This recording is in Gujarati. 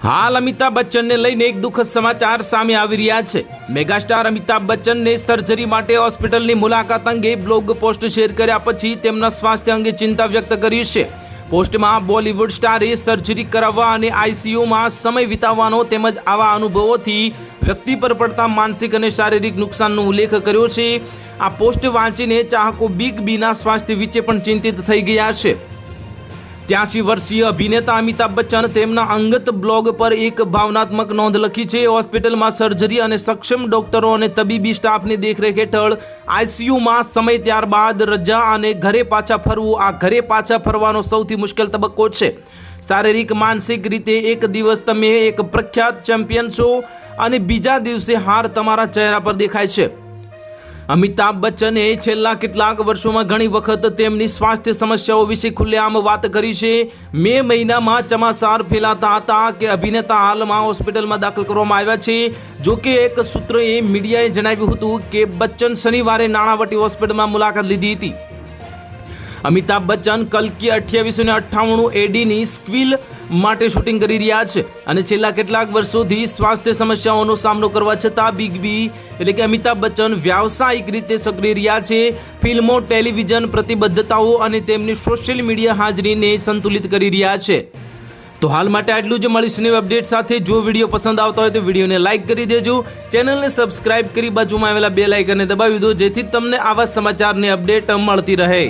હાલ અમિતાભ બચ્ચનને લઈને એક દુઃખદ સમાચાર સામે આવી રહ્યા છે। મેગાસ્ટાર અમિતાભ બચ્ચનને સર્જરી માટે હોસ્પિટલની મુલાકાત અંગે બ્લોગ પોસ્ટ શેર કર્યા પછી તેમના સ્વાસ્થ્ય અંગે ચિંતા વ્યક્ત કરી છે। પોસ્ટમાં બોલિવૂડ સ્ટારે સર્જરી કરાવવા અને આઈસીયુમાં સમય વિતાવવાનો તેમજ આવા અનુભવોથી વ્યક્તિ પર પડતા માનસિક અને શારીરિક નુકસાનનો ઉલ્લેખ કર્યો છે। આ પોસ્ટ વાંચીને ચાહકો બિગ બીના સ્વાસ્થ્ય વિશે પણ ચિંતિત થઈ ગયા છે। 83 વર્ષીય અભિનેતા અમિતાભ બચ્ચન તેમના અંગત બ્લોગ પર એક ભાવનાત્મક નોંધ લખી છે। હોસ્પિટલમાં સર્જરી અને સક્ષમ ડોક્ટરો અને તબીબી સ્ટાફની દેખરેખ હેઠળ આઈસીયુમાં સમય, ત્યારબાદ રજા અને ઘરે પાછા ફરવું। આ ઘરે પાછા ફરવાનો સૌથી મુશ્કેલ તબક્કો છે। શારીરિક માનસિક રીતે એક દિવસ તમે એક પ્રખ્યાત ચેમ્પિયન છો અને બીજા દિવસે હાર તમારા ચહેરા પર દેખાય છે। અમિતાભ બચ્ચને છેલ્લા કેટલાક વર્ષોમાં ઘણી વખત તેમની સ્વાસ્થ્ય સમસ્યાઓ વિશે ખુલ્લેઆમ વાત કરી છે। મે મહિનામાં ચમાસાર ફેલાતા હતા કે અભિનેતા હાલમાં હોસ્પિટલમાં દાખલ કરવામાં આવ્યા છે। જો કે એક સૂત્રએ મીડિયાએ જણાવ્યું હતું કે બચ્ચન શનિવારે નાણાવટી હોસ્પિટલમાં મુલાકાત લીધી હતી। અમિતાભ બચ્ચન કલ્કી 2898 એડીની સ્ક્વિલ માટે શૂટિંગ કરી રહ્યા છે અને છેલ્લા કેટલાક વર્ષોથી સ્વાસ્થ્ય સમસ્યાઓનો સામનો કરવા છતાં બિગ બી એટલે કે અમિતાભ બચ્ચન વ્યાવસાયિક રીતે સક્રિય રહ્યા છે। ફિલ્મો, ટેલિવિઝન પ્રતિબદ્ધતાઓ અને તેમની સોશિયલ મીડિયા હાજરીને સંતુલિત કરી રહ્યા છે। તો હાલ માટે આટલું જ। મળીશું નવી અપડેટ સાથે। જો વિડીયો પસંદ આવતો હોય તો વિડીયોને લાઇક કરી દેજો, ચેનલને સબસ્ક્રાઇબ કરી બાજુમાં આવેલા બેલ આઇકનને દબાવી દો, જેથી તમને આવા સમાચારની અપડેટ મળતી રહે।